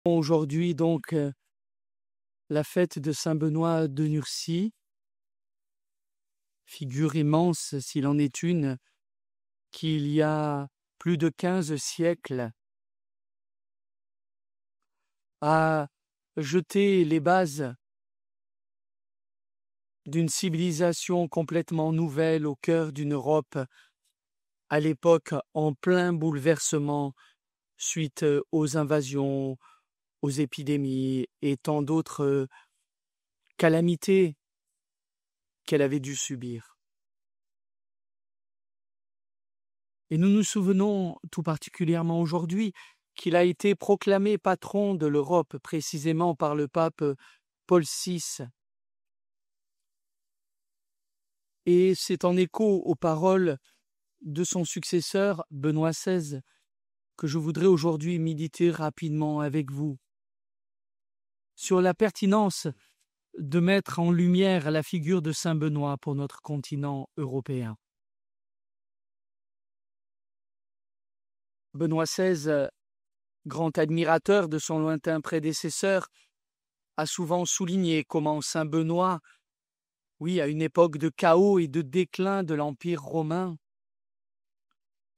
Aujourd'hui donc la fête de saint Benoît de Nursie, figure immense s'il en est une, qui il y a plus de 15 siècles a jeté les bases d'une civilisation complètement nouvelle au cœur d'une Europe à l'époque en plein bouleversement suite aux invasions, aux épidémies et tant d'autres calamités qu'elle avait dû subir. Et nous nous souvenons tout particulièrement aujourd'hui qu'il a été proclamé patron de l'Europe précisément par le pape Paul VI. Et c'est en écho aux paroles de son successeur Benoît XVI que je voudrais aujourd'hui méditer rapidement avec vous sur la pertinence de mettre en lumière la figure de saint Benoît pour notre continent européen. Benoît XVI, grand admirateur de son lointain prédécesseur, a souvent souligné comment saint Benoît, à une époque de chaos et de déclin de l'Empire romain,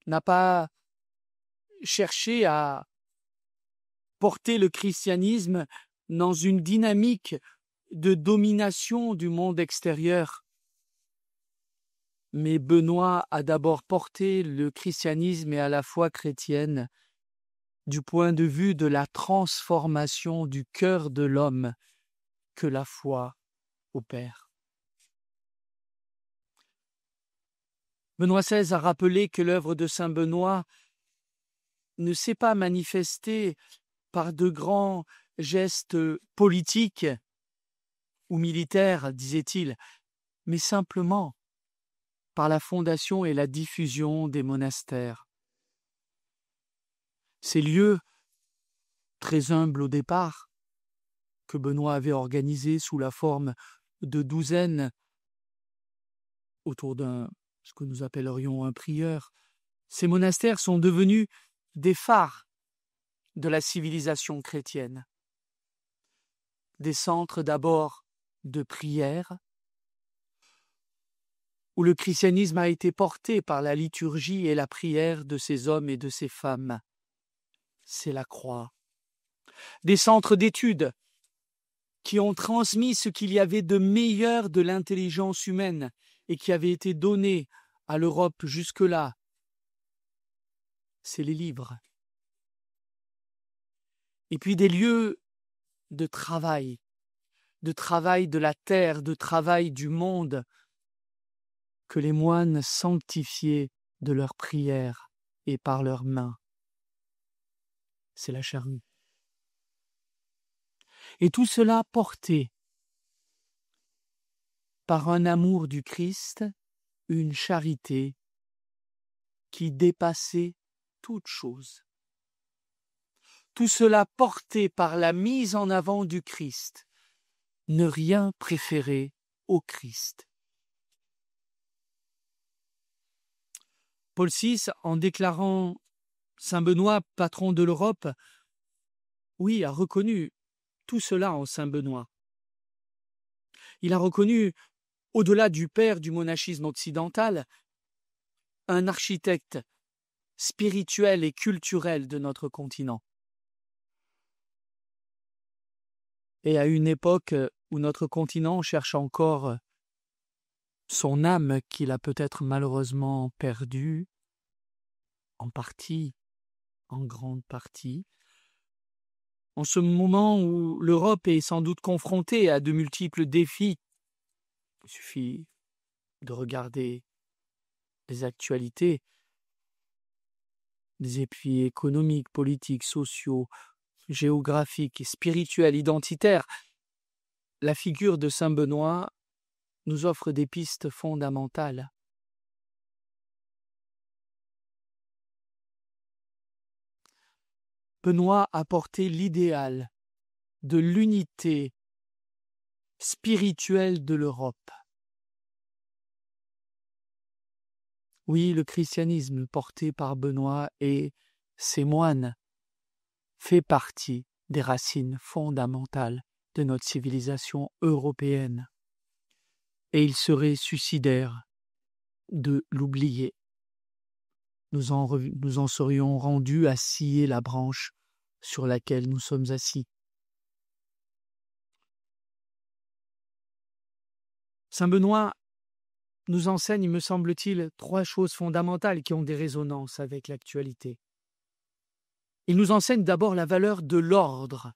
n'a pas cherché à porter le christianisme dans une dynamique de domination du monde extérieur. Mais Benoît a d'abord porté le christianisme et à la foi chrétienne du point de vue de la transformation du cœur de l'homme que la foi opère. Benoît XVI a rappelé que l'œuvre de saint Benoît ne s'est pas manifestée par de grands gestes politiques ou militaires, disait-il, mais simplement par la fondation et la diffusion des monastères. Ces lieux, très humbles au départ, que Benoît avait organisés sous la forme de douzaines autour ce que nous appellerions un prieur, ces monastères sont devenus des phares de la civilisation chrétienne. Des centres d'abord de prière, où le christianisme a été porté par la liturgie et la prière de ces hommes et de ces femmes. C'est la croix. Des centres d'études qui ont transmis ce qu'il y avait de meilleur de l'intelligence humaine et qui avait été donné à l'Europe jusque-là. C'est les livres. Et puis des lieux de travail de la terre, de travail du monde, que les moines sanctifiaient de leurs prières et par leurs mains. C'est la charrue. Et tout cela porté par un amour du Christ, une charité qui dépassait toute chose. Tout cela porté par la mise en avant du Christ, ne rien préférer au Christ. Paul VI, en déclarant saint Benoît patron de l'Europe, a reconnu tout cela en saint Benoît. Il a reconnu, au-delà du père du monachisme occidental, un architecte spirituel et culturel de notre continent. Et à une époque où notre continent cherche encore son âme qu'il a peut-être malheureusement perdue, en partie, en grande partie, en ce moment où l'Europe est sans doute confrontée à de multiples défis. Il suffit de regarder les actualités, des défis économiques, politiques, sociaux, géographiques, spirituels, identitaires. La figure de saint Benoît nous offre des pistes fondamentales. Benoît a porté l'idéal de l'unité spirituelle de l'Europe. Oui, le christianisme porté par Benoît et ses moines fait partie des racines fondamentales de notre civilisation européenne. Et il serait suicidaire de l'oublier. Nous en serions rendus à scier la branche sur laquelle nous sommes assis. Saint Benoît nous enseigne, me semble-t-il, 3 choses fondamentales qui ont des résonances avec l'actualité. Il nous enseigne d'abord la valeur de l'ordre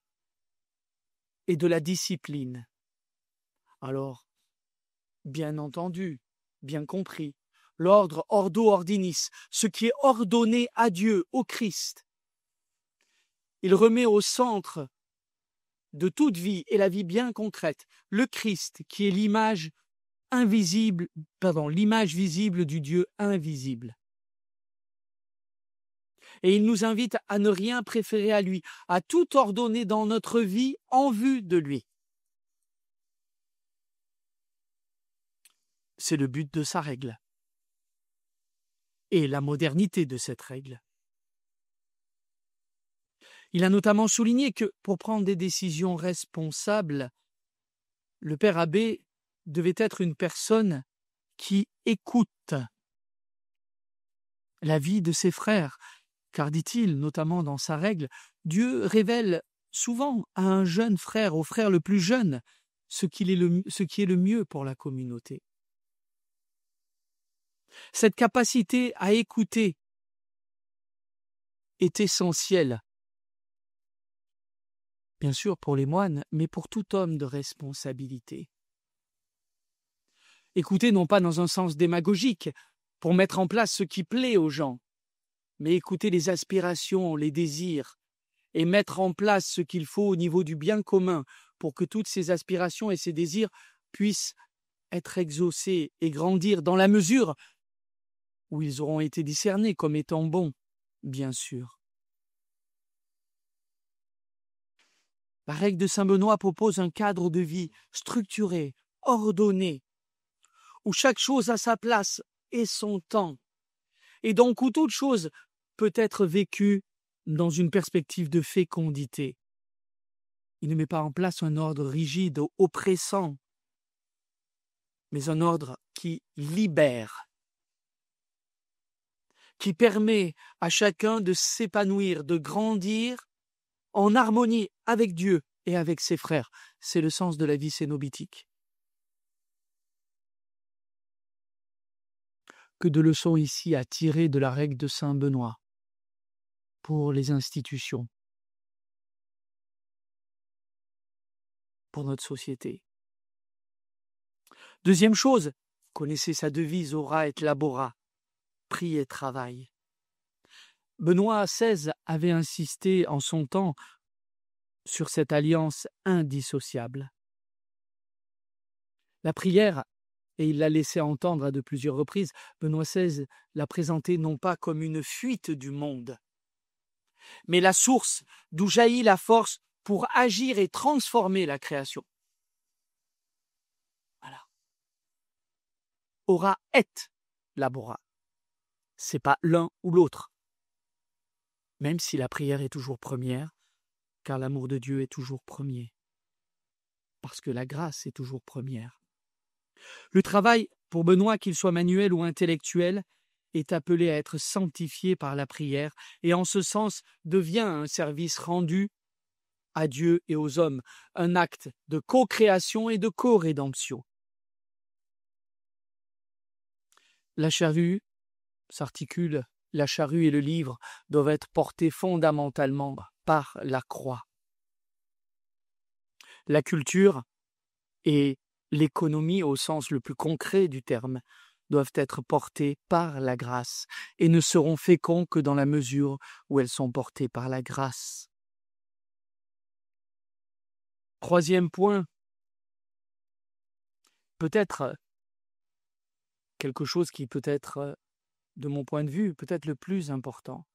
et de la discipline. Alors, bien entendu, bien compris, l'ordre ordo ordinis, ce qui est ordonné à Dieu, au Christ. Il remet au centre de toute vie, et la vie bien concrète, le Christ, qui est l'image visible du Dieu invisible. Et il nous invite à ne rien préférer à lui, à tout ordonner dans notre vie en vue de lui. C'est le but de sa règle et la modernité de cette règle. Il a notamment souligné que pour prendre des décisions responsables, le père abbé devait être une personne qui écoute la vie de ses frères, car, dit-il, notamment dans sa règle, Dieu révèle souvent à un jeune frère, au frère le plus jeune, ce qui est le mieux pour la communauté. Cette capacité à écouter est essentielle, bien sûr pour les moines, mais pour tout homme de responsabilité. Écouter non pas dans un sens démagogique, pour mettre en place ce qui plaît aux gens, mais écouter les aspirations, les désirs, et mettre en place ce qu'il faut au niveau du bien commun pour que toutes ces aspirations et ces désirs puissent être exaucés et grandir dans la mesure où ils auront été discernés comme étant bons, bien sûr. La règle de Saint Benoît propose un cadre de vie structuré, ordonné, où chaque chose a sa place et son temps, et donc où toute chose peut être vécue dans une perspective de fécondité. Il ne met pas en place un ordre rigide, oppressant, mais un ordre qui libère, qui permet à chacun de s'épanouir, de grandir en harmonie avec Dieu et avec ses frères. C'est le sens de la vie cénobitique. Que de leçons ici à tirer de la règle de Saint Benoît pour les institutions, pour notre société. Deuxième chose, connaissez sa devise ora et labora, prie et travail. Benoît XVI avait insisté en son temps sur cette alliance indissociable. La prière, et il l'a laissé entendre à de plusieurs reprises, Benoît XVI l'a présentée non pas comme une fuite du monde, mais la source d'où jaillit la force pour agir et transformer la création. Voilà. Ora et labora. C'est pas l'un ou l'autre. Même si la prière est toujours première, car l'amour de Dieu est toujours premier. Parce que la grâce est toujours première. Le travail, pour Benoît, qu'il soit manuel ou intellectuel, est appelé à être sanctifié par la prière et en ce sens devient un service rendu à Dieu et aux hommes, un acte de co-création et de co-rédemption. La charrue s'articule, la charrue et le livre doivent être portés fondamentalement par la croix. La culture et l'économie au sens le plus concret du terme doivent être portées par la grâce et ne seront féconds que dans la mesure où elles sont portées par la grâce. Troisième point, peut-être quelque chose qui peut être, de mon point de vue, peut-être le plus important.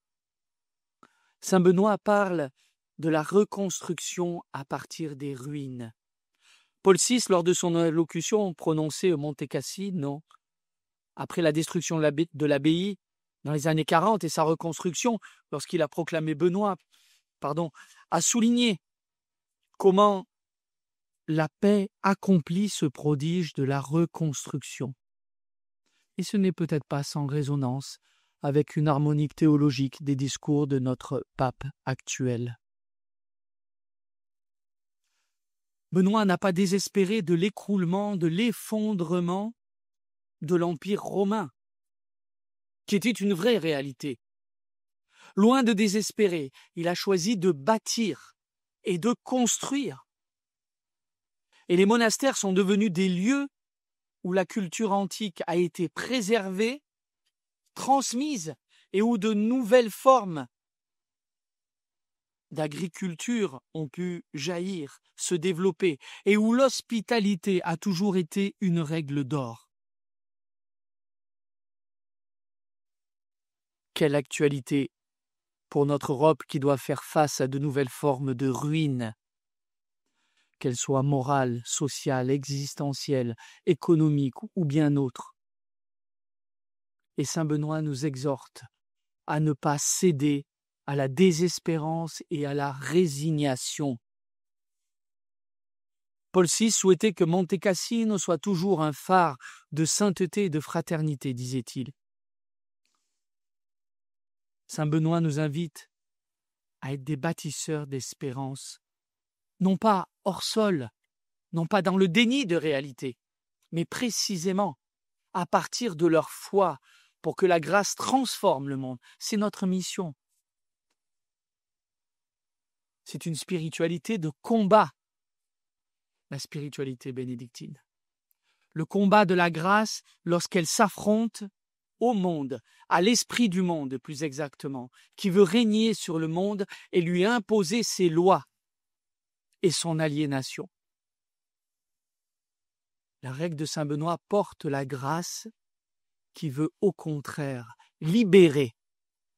Saint Benoît parle de la reconstruction à partir des ruines. Paul VI, lors de son allocution prononcée au Monte Cassino, après la destruction de l'abbaye dans les années 40 et sa reconstruction, lorsqu'il a proclamé Benoît a souligné comment la paix accomplit ce prodige de la reconstruction. Et ce n'est peut-être pas sans résonance avec une harmonique théologique des discours de notre pape actuel. Benoît n'a pas désespéré de l'écroulement, de l'effondrement de l'Empire romain, qui était une vraie réalité. Loin de désespérer, il a choisi de bâtir et de construire. Et les monastères sont devenus des lieux où la culture antique a été préservée, transmise, et où de nouvelles formes d'agriculture ont pu jaillir, se développer, et où l'hospitalité a toujours été une règle d'or. Quelle actualité pour notre Europe qui doit faire face à de nouvelles formes de ruines, qu'elles soient morales, sociales, existentielles, économiques ou bien autres. Et saint Benoît nous exhorte à ne pas céder à la désespérance et à la résignation. Paul VI souhaitait que Monte Cassino soit toujours un phare de sainteté et de fraternité, disait-il. Saint Benoît nous invite à être des bâtisseurs d'espérance, non pas hors sol, non pas dans le déni de réalité, mais précisément à partir de leur foi, pour que la grâce transforme le monde. C'est notre mission. C'est une spiritualité de combat, la spiritualité bénédictine. Le combat de la grâce lorsqu'elle s'affronte au monde, à l'esprit du monde plus exactement, qui veut régner sur le monde et lui imposer ses lois et son aliénation. La règle de saint Benoît porte la grâce qui veut au contraire libérer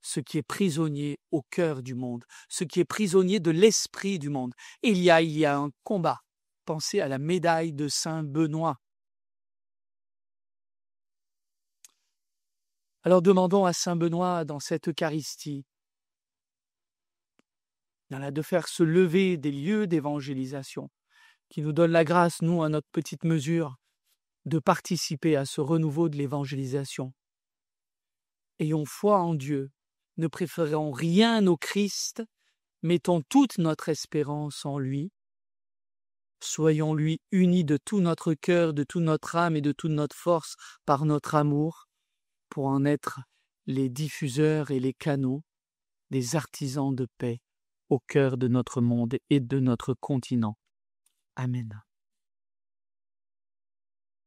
ce qui est prisonnier au cœur du monde, ce qui est prisonnier de l'esprit du monde. Et il y a un combat. Pensez à la médaille de saint Benoît. Alors demandons à saint Benoît dans cette Eucharistie de faire se lever des lieux d'évangélisation, qui nous donne la grâce, nous, à notre petite mesure, de participer à ce renouveau de l'évangélisation. Ayons foi en Dieu, ne préférons rien au Christ, mettons toute notre espérance en lui, soyons-lui unis de tout notre cœur, de toute notre âme et de toute notre force par notre amour, pour en être les diffuseurs et les canaux, des artisans de paix au cœur de notre monde et de notre continent. Amen.